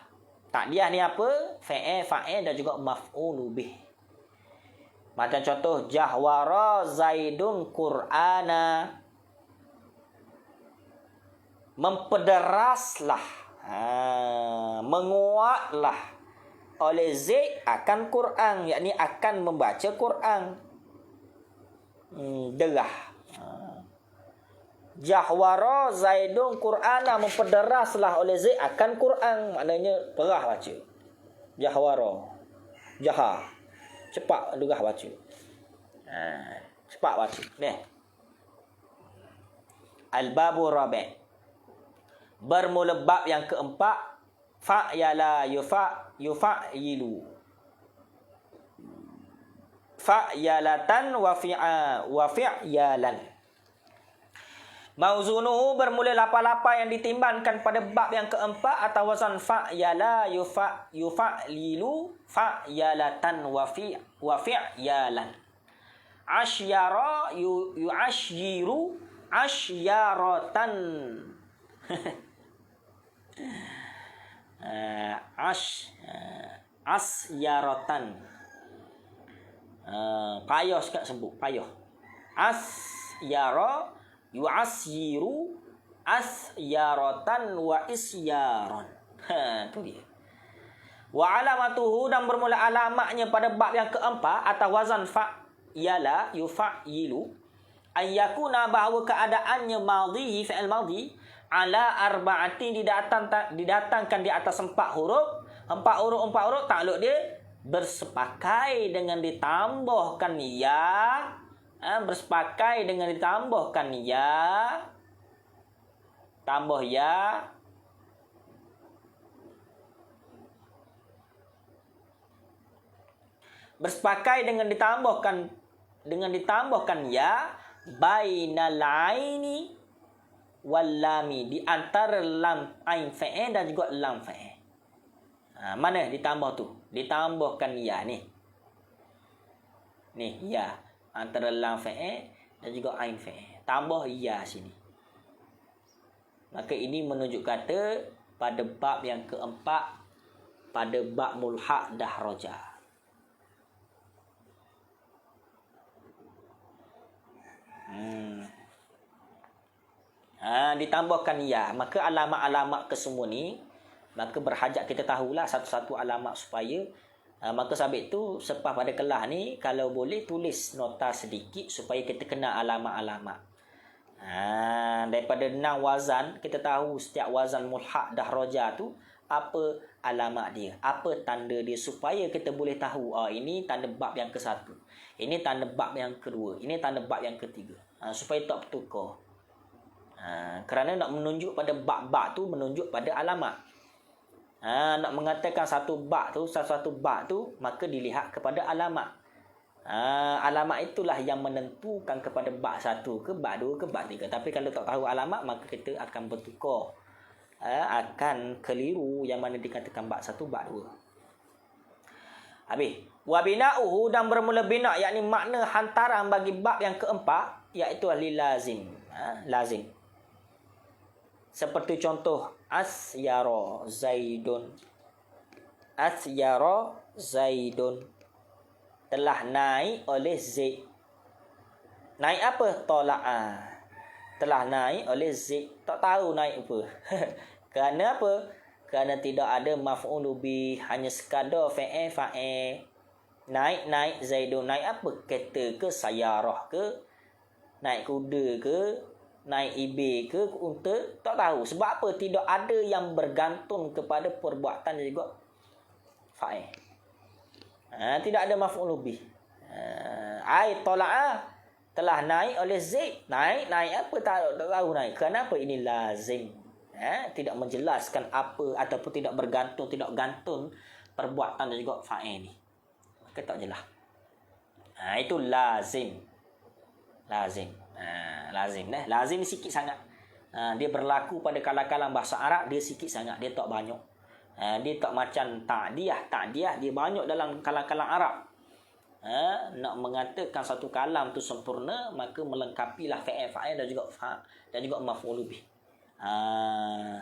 Ta'diyah ni apa? Fa'il dan juga maf'ulu bih. Macam contoh jahwara Zaidun Qur'ana. Mempederaslah, menguatlah oleh Zaid akan Quran, yakni akan membaca Quran. Derah. Jahwara Zaidun Qur'ana, mempederaslah oleh Zaid akan Quran, maknanya perah baca. Jahwara, jahar, cepat derah baca. Cepat baca. Ni. Al-babu rabi'. Bermula bab yang keempat, fa'yala yufa'ilu. Fa'yalatan wa fi'yalan. Mauzunuhu bermula lapa-lapa yang ditimbangkan pada bab yang keempat atau wazan fa'yala yufa'ilu fa'yalatan wa fi'yalan. Ashyara yu'ashyiru ashyaratan. Asyaratan. Payah sekali sebut. Payah. Asyara yu'asyiru asyaratan wa isyaron. Tu dia. Wa alamatuhu, dan bermula alamatnya pada bab yang keempat atas wazan fa'yala yufa'ilu, ayyakuna, bahawa keadaannya madhi, fi'il madhi, ala arba'atin, didatangkan di atas 4 huruf. 4 huruf takluk dia bersepakai dengan ditambahkan ya. Bersepakai dengan ditambahkan ya. Tambah ya. Bersepakai dengan ditambahkan ya bainal aini wal lami, di antara lam ain fa'il dan juga lam fa'il. Mana ditambah tu? Ditambahkan ya ni. Ni ya antara lam fa'il dan juga ain fa'il. Tambah ya sini. Maka ini menunjuk kata pada bab yang keempat, pada bab mulhaq dahraja. Ditambahkan ya. Maka alamat-alamat kesemua ni, maka berhajat kita tahulah satu-satu alamat supaya maka sabit tu selepas pada kelas ni, kalau boleh tulis nota sedikit supaya kita kenal alamat-alamat. Daripada 6 wazan, kita tahu setiap wazan mulhaq dahraja tu apa alamat dia, apa tanda dia, supaya kita boleh tahu ini tanda bab yang ke-1, ini tanda bab yang kedua, ini tanda bab yang ketiga. Supaya tak bertukar. Kerana nak menunjuk pada bab-bab tu menunjuk pada alamat. Nak mengatakan satu bab tu maka dilihat kepada alamat. Alamat itulah yang menentukan kepada bab 1 ke bab 2 ke bab 3. Tapi kalau tak tahu alamat, maka kita akan bertukar, akan keliru yang mana dikatakan bab 1 bab 2. Habis. Wa bina'uhu, dan bermula bina, yakni makna hantaran bagi bab yang keempat, iaitu lazim. Lazim. Seperti contoh asyara zaidun. Asyara zaidun, telah naik oleh Zaid. Naik apa? Tola'a. Telah naik oleh Zaid. Tak tahu naik apa. Kerana apa? Kerana tidak ada maf'ul bih, hanya sekadar fa'il. Naik zaidun. Naik apa? Kereta ke, sayarah ke, naik kuda ke, naik ibil ke, unta, tak tahu. Sebab apa? Tidak ada yang bergantung kepada perbuatan dan juga fa'il. Tidak ada maf'ul bih. Ai tala'a, telah naik oleh Zaid. Naik apa? Tak tahu naik. Kenapa? Ini lazim. Tidak menjelaskan apa, ataupun tidak bergantung, tidak gantung perbuatan dan juga fa'il ni. Maka tak jelas. Itu lazim. Lazim. Lazim ni sikit sangat. Dia berlaku pada kalam-kalam bahasa Arab, dia sikit sangat, dia tak banyak. Dia tak macam ta'diyah, dia banyak dalam kalam-kalam Arab. Nak mengatakan satu kalam tu sempurna, maka melengkapilah fa'il dan juga maf'ul bih.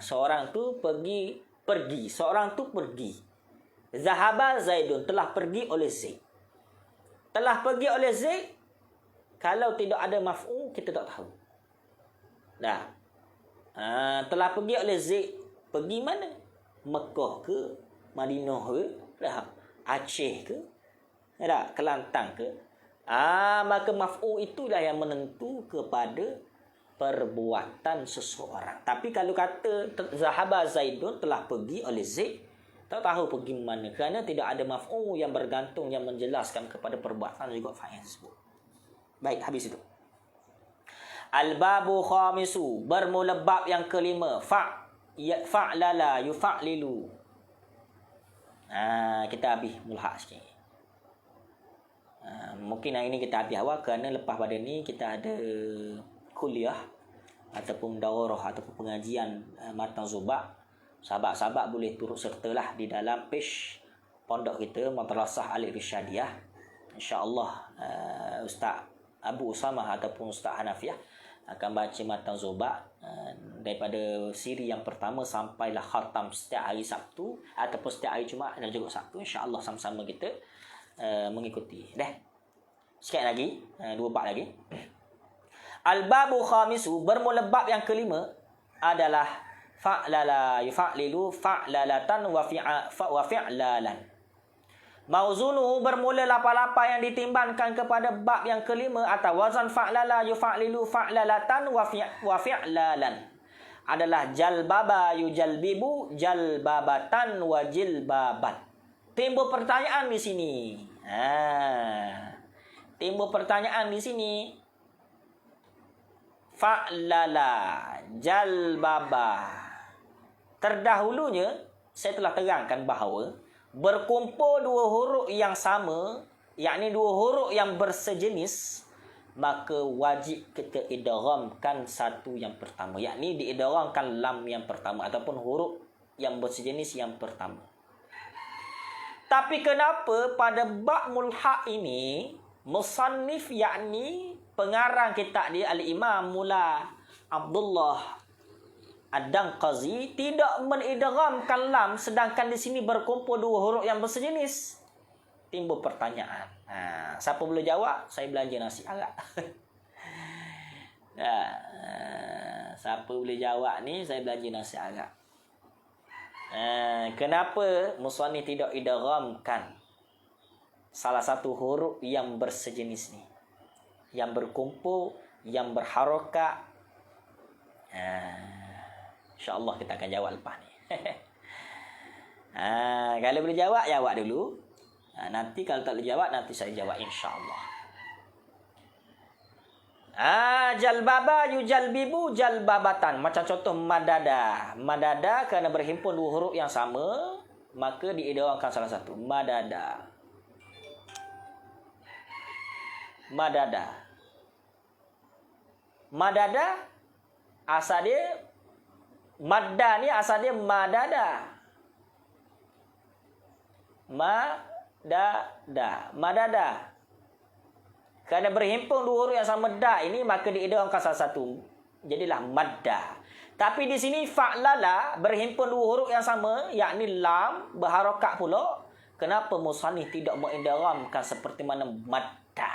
Seorang tu pergi. Seorang tu pergi. Zahaba Zaidun, telah pergi oleh Zaid. Telah pergi oleh Zaid. Kalau tidak ada maf'ul, kita tak tahu. Telah pergi oleh Zaid. Pergi mana? Mekah ke? Madinah ke? Aceh ke? Kelantan ke? Maka maf'ul itulah yang menentu kepada perbuatan seseorang. Tapi kalau kata Zahaba Zaidun, telah pergi oleh Zaid, tak tahu pergi mana, kerana tidak ada maf'ul yang bergantung, yang menjelaskan kepada perbuatan juga fa'il tersebut. Baik, habis itu. Al-babu khamisu, bermula bab yang kelima. Fa'lala yufa'lilu. Kita habis mulhaq sikit. Mungkin hari ni kita habis awal, kerana lepas pada ni kita ada kuliah ataupun daurah ataupun pengajian Matan Zubak. Sahabat-sahabat boleh turut sertalah di dalam page pondok kita, Madrasah Al-Irsyadiyah. InsyaAllah Ustaz Abu Usamah ataupun Ustaz Hanafiah akan baca matan Zubat daripada siri yang pertama sampailah khatam setiap hari Sabtu ataupun setiap hari Jumaat dan juga Sabtu, insya-Allah sama-sama kita mengikuti. Dah. Sikit lagi, 2 bab lagi. Al-babu khamisu, bermula bab yang kelima adalah fa'lala yufa'lilu fa'lalatan wa fi'lalan. Mauzunuhu, bermula lapa-lapa yang ditimbangkan kepada bab yang kelima atau wazan fa'lala yufa'lilu fa'lalatan wa fi'lalan adalah jalbaba yujalbibu jalbabatan wa jilbaban. Timbul pertanyaan di sini. Timbul pertanyaan di sini. Fa'lala, jalbaba. Terdahulunya saya telah terangkan bahawa berkumpul 2 huruf yang sama, yakni 2 huruf yang bersejenis, maka wajib kita idghamkan satu yang pertama, yakni diidghamkan lam yang pertama ataupun huruf yang bersejenis yang pertama. Tapi kenapa pada bab mulhaq ini musannif, yakni pengarang kitab dia Al-Imam Mula Abdullah Ad-Danqazi, tidak menidghamkan lam, sedangkan di sini berkumpul 2 huruf yang bersejenis? Timbul pertanyaan. Siapa boleh jawab? Saya belanja nasi arak. Siapa boleh jawab ni? Saya belanja nasi arak. Kenapa musannif tidak idghamkan salah satu huruf yang bersejenis ni, yang berkumpul, yang berharokat? InsyaAllah kita akan jawab lepas ni. Kalau boleh jawab, jawab dulu. Nanti kalau tak boleh jawab, nanti saya jawab insyaAllah. Jalbaba yujalbibu jalbabatan. Macam contoh madada. Madada kerana berhimpun 2 huruf yang sama, maka diidghamkan salah satu. Madada. Madada. Madada asal dia, madda ni asal dia madada. Madada. Kerana berhimpun 2 huruf yang sama da ini, maka diidghamkan salah satu. Jadilah madda. Tapi di sini fa'lala berhimpun 2 huruf yang sama, yakni lam berharakat pula. Kenapa musannif tidak mengidghamkan seperti mana madda?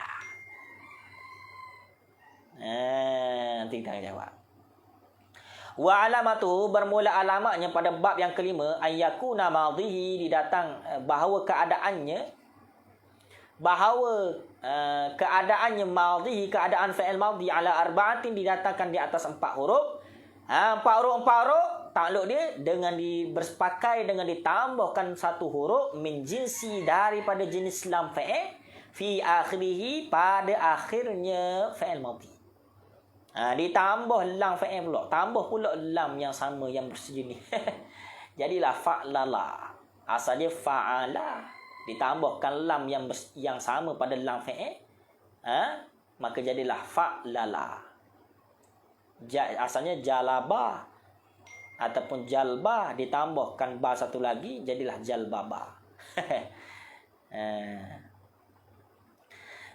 Nanti kita akan jawab. Wa alamatu, bermula alamatnya pada bab yang kelima, ayyakuna madhihi, didatang bahawa keadaannya madhihi, keadaan fi'il madhi ala arba'atin, didatangkan di atas 4 huruf. 4 huruf takluk dia dengan bersepakai dengan ditambahkan 1 huruf min jinsi, daripada jenis lam fi'il fi akhirih, pada akhirnya fi'il madhi. Ditambah lam fa'il pula. Tambah pula lam yang sama yang bersejenis. Jadilah fa'lala. Asal dia fa'ala. Ditambahkan lam yang sama pada lam fa'il. Maka jadilah fa'lala. Asalnya jalaba ataupun jalba, ditambahkan ba satu lagi, jadilah jalbaba.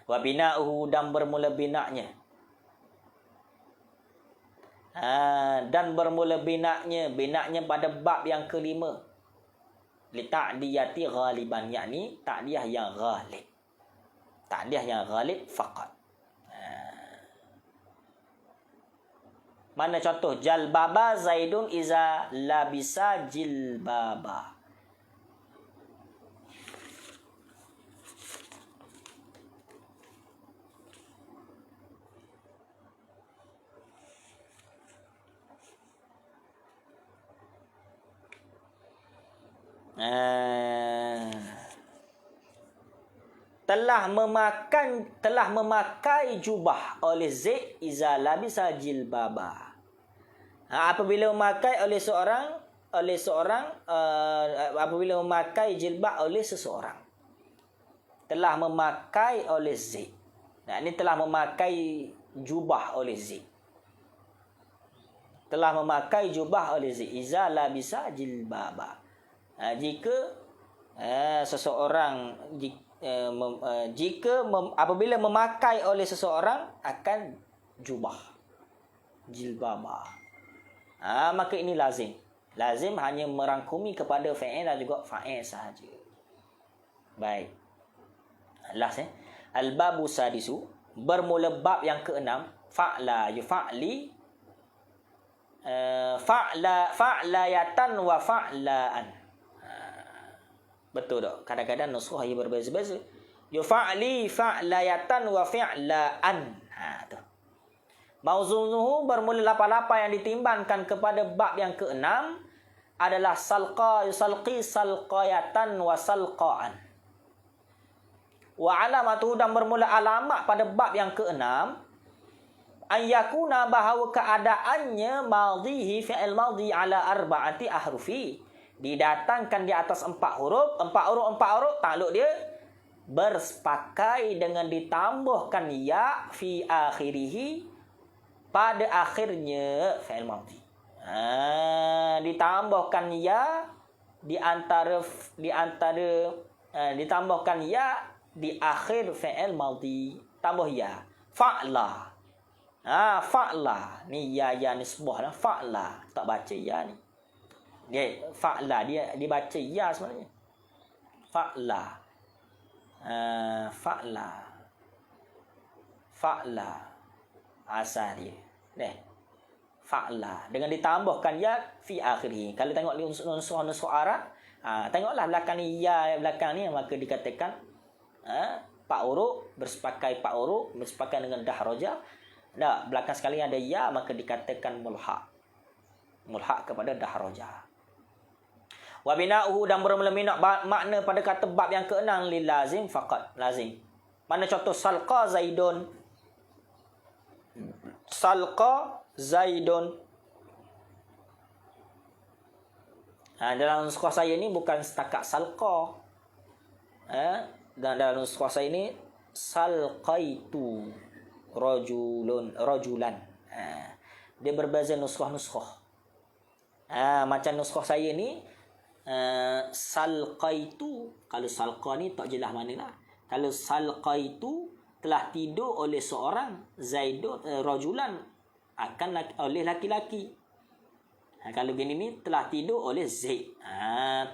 Wa bina'uhu, dan bermula bina'nya. Dan bermula binaknya pada bab yang kelima, li ta'diyati ghaliban, yakni ta'diyah yang ghalib, faqat. Mana contoh? Jalbaba Zaidun iza labisa jilbaba. Telah memakai jubah oleh Zaid iza labisa jilbaba. Apabila memakai apabila memakai jilbab oleh seseorang. Telah memakai oleh Zaid. Ini telah memakai jubah oleh Zaid. Telah memakai jubah oleh Zaid iza labisa jilbaba. Jika seseorang apabila memakai oleh seseorang akan jubah. jilbaba. Maka ini lazim. Lazim hanya merangkumi kepada fi'il dan juga fa'il sahaja. Baik. Last Al-babu sadisu, bermula bab yang keenam, fa'la yufa'li, fa'layatan wa fa'laan. Betul tak? Kadang-kadang nuskah ia berbeza-beza. Yufa'li fa'layatan wa fi'laan. Tu. Mauzunuhu bermula lapa-lapa yang ditimbangkan kepada bab yang keenam adalah salqa yusalqi salqayatan wa salqaan. Wa alamatuhu, dan bermula alamat pada bab yang keenam ayyakuna, bahawa keadaannya madhihi fi'il madhi ala arba'ati ahrufi, didatangkan di atas 4 huruf, 4 huruf takluk dia bersepakai dengan ditambahkan ya fi akhirih, pada akhirnya fi'il madhi. Ditambahkan ya ditambahkan ya di akhir fi'il madhi, tambah ya fa'la. Fa'la ni ya nisbah lah, fa'la tak baca ya ni. Dia fa'la dia dibaca ya sebenarnya. Fa'la asal dia. Fa'la dengan ditambahkan ya fi akhirih. Kalau tengok di unsur Arab, tengoklah belakang ni ya, belakang ni maka dikatakan 4 huruf bersepakai, 4 huruf bersepakai dengan dahraja. Belakang sekali ada ya maka dikatakan mulhaq kepada dahraja. Wa bina'uhu, dan bermula makna pada kata bab yang keenam lil lazim faqat, lazim. Mana contoh salqa zaidun. Dalam nuskah saya ni bukan setakat salqa. Dan dalam nuskah saya ni salqaitu rajulan. Dia berbeza nuskah. Macam nuskah saya ni salqaitu, kalau salqa ni tak jelas mana lah. Kalau salqaitu, telah tidur oleh seorang zaidun rajulan, akan oleh laki-laki. Kalau gini ni telah tidur oleh zaid.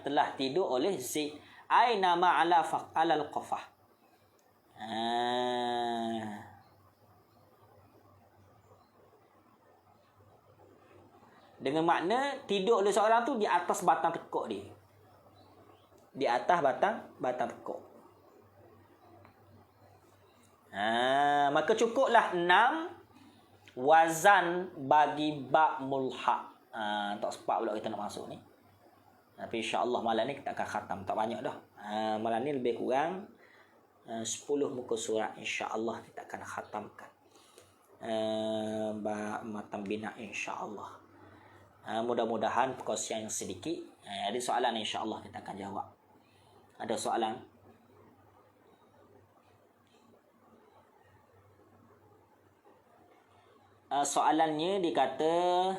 Telah tidur oleh zaid. Aina ma'ala fa'alal qafah. Dengan makna tidur oleh seorang tu di atas batang tekuk dia. Di atas batang tekuk. Maka cukuplah 6 wazan bagi bab mulhaq. Tak sempat pula kita nak masuk ni. Tapi insya-Allah malam ni kita akan khatam. Tak banyak dah. Malam ni lebih kurang 10 muka surat, insya-Allah kita akan khatamkan. Bab matan bina, insya-Allah. Mudah-mudahan perkongsian yang sedikit. Ada soalan, insya-Allah kita akan jawab. Ada soalan? Soalannya dikata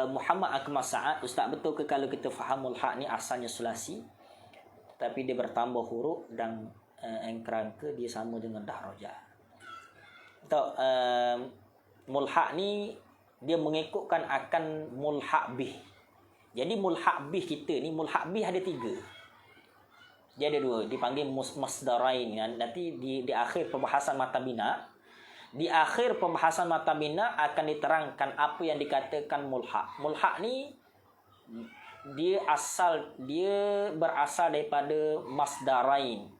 Muhammad Akmal Sa'ad, Ustaz, betul ke kalau kita faham mulhaq ni asalnya sulasi tetapi dia bertambah huruf dan kerangka dia sama dengan dahraja? Atau mulhaq ni dia mengikutkan akan mulhaq bih. Jadi mulhaq bih kita ni, mulhaq bih ada 3. Dia ada 2, dipanggil masdarain. Nanti di akhir pembahasan matan bina, di akhir pembahasan matan bina akan diterangkan apa yang dikatakan mulhaq. Mulhaq ni dia berasal daripada masdarain.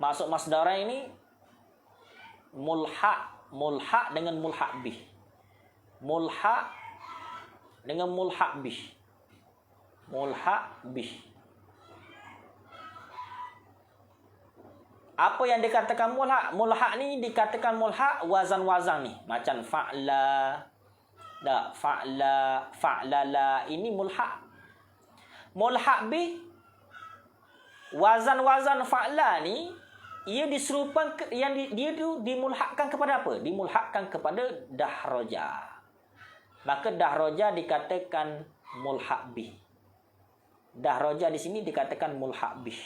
Maksud masdarain ni mulhaq dengan mulhaq bih. Mulhaq dengan mulhaq bih. Apa yang dikatakan mulhaq? Mulhaq ni dikatakan mulhaq wazan-wazan ni. Macam fa'la, fa'lala, ini mulhaq. Mulhaq bih, wazan-wazan fa'la ni, ia diserupakan dia dimulhaqkan kepada apa? Dimulhaqkan kepada dahraja. Maka dahraja dikatakan mulhaq bih. Dahraja di sini dikatakan mulhaq bih.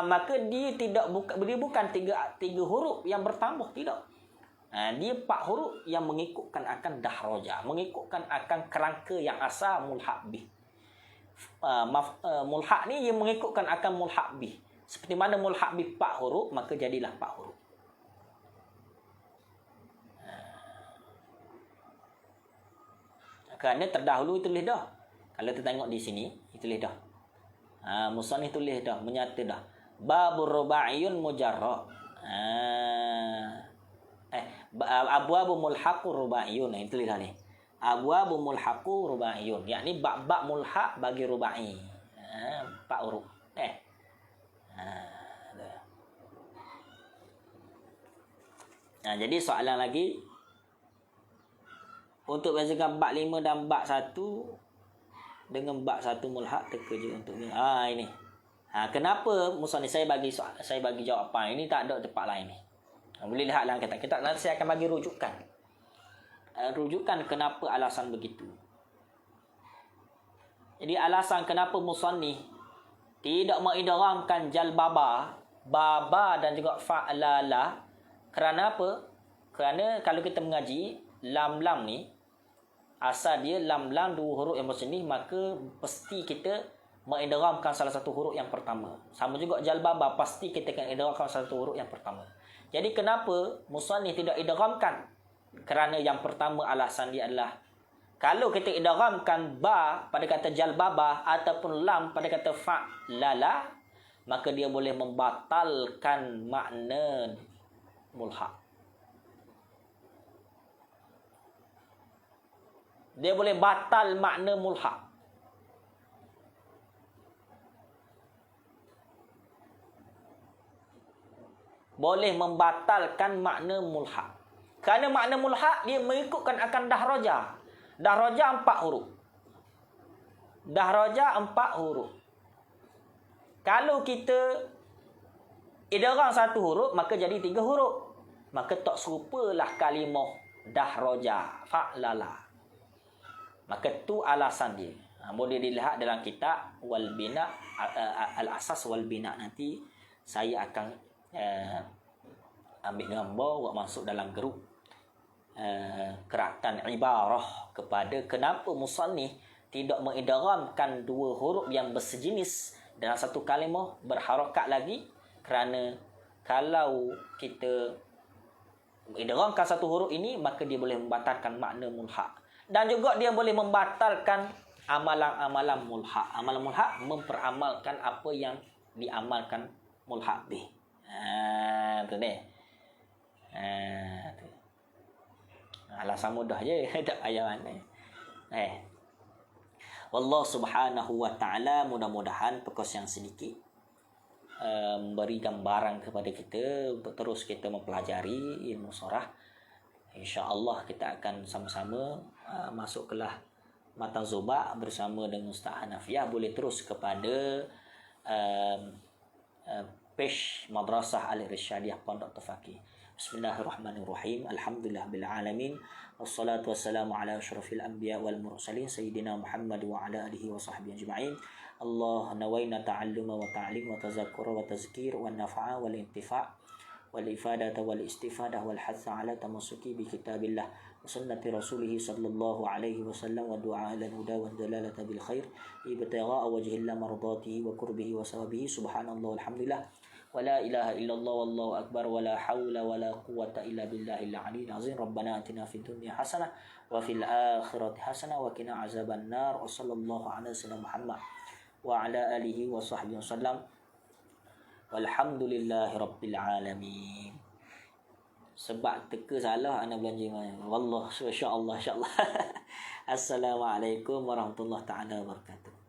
Maka dia bukan tiga huruf yang bertambah, tidak. Dia 4 huruf yang mengikutkan akan dahraja, mengikutkan akan kerangka yang asal mulhaq bih. Mulhaq ni dia mengikutkan akan mulhaq bih. Seperti mana mulhaq bih 4 huruf, maka jadilah 4 huruf. Kerana terdahulu tulis dah. Kalau kita tengok di sini, tulis dah. Musannif tulis dah, menyata dah. Babur rubaiyun mujarrad. Abwabu mulhaqur rubaiyun. Itu tulis dah ni. Abwabu mulhaqur rubaiyun. Yakni bab-bab mulhaq bagi rubai. 4 huruf. Jadi soalan lagi. Untuk bezakan bab 5 dan bab 1 dengan bab 1 mulhaq, teka je untuk ni. Ini. Kenapa musannif saya bagi jawapan ini, tak ada tempat lain ni. Boleh lihat dalam kitab. Nanti saya akan bagi rujukan. Rujukan kenapa alasan begitu. Jadi alasan kenapa musannif tidak mengidghamkan jalbaba, baba dan juga fa'lala. Kerana apa? Kerana kalau kita mengaji lam-lam ni, asal dia lam-lam 2 huruf yang bersenih, maka pasti kita mengidghamkan salah satu huruf yang pertama. Sama juga jalbaba, pasti kita akan idghamkan salah satu huruf yang pertama. Jadi kenapa musannif tidak idghamkan? Kerana yang pertama alasan dia adalah kalau kita idghamkan ba pada kata jalbaba ataupun lam pada kata fa'lala, maka dia boleh membatalkan makna mulhaq. Dia boleh batal makna mulhaq. Boleh membatalkan makna mulhaq. Kerana makna mulhaq dia mengikutkan akan dahraja. Dahraja 4 huruf. Dahraja 4 huruf. Kalau kita idgham 1 huruf, maka jadi 3 huruf. Maka tak serupalah kalimah dahraja, fa'lala. Maka tu alasan dia. Boleh dilihat dalam kitab wal bina, al-asas wal bina. Nanti saya akan ambil gambar buat masuk dalam grup keratan ibarah kepada kenapa musannif tidak mengidghamkan 2 huruf yang bersejenis dalam satu kalimah berharakat lagi. Kerana kalau kita idghamkan 1 huruf ini, maka dia boleh membatalkan makna mulhaq. Dan juga dia boleh membatalkan amalan-amalan mulhaq. Amalan mulhaq memperamalkan apa yang diamalkan mulhaq bih. Tu ni. Tu. Alasan mudah je. Tak payah mana. Wallahu subhanahu wa ta'ala, mudah-mudahan perkos yang sedikit memberi gambaran kepada kita untuk terus kita mempelajari ilmu surah. InsyaAllah kita akan sama-sama masuk kelas Matan Zuba bersama dengan Ustaz Hanafiah. Boleh terus kepada page Madrasah Al-Irsyadiyah Pondok Tafaqih. Bismillahirrahmanirrahim. Alhamdulillah bil alamin. Wassalatu wassalamu ala asyrafil anbiya wal mursalin sayyidina Muhammad wa ala alihi wa sahbihi ajma'in. Allah nawaina ta'alluma wa ta'lim wa tazakkura wa tazkir wa nafa'a wal intifa' wal ifadata wal istifadah wal hatha ala tamassuki bi kitabillah wa sunnati rasulih sallallahu alaihi wasallam wa du'a ila huda wa dalalata bil khair ibtigha'a wajhillah mardatihi wa qurbihi wa sawabihi. Subhanallah walhamdulillah wa la ilaha illallah wallahu akbar wa la hawla wa la quwwata illa billahil aliyyil azim. Rabbana atina fid dunya hasanah wa fil akhirati hasanah wa qina azaban nar. Wa sallallahu ala sayyidina Muhammad wa ala alihi wa sahbihi wasallam. Walhamdulillahi rabbil alamin. Sebab teka salah ana belanja mana. Wallah, insya-Allah. Assalamualaikum warahmatullahi taala wabarakatuh.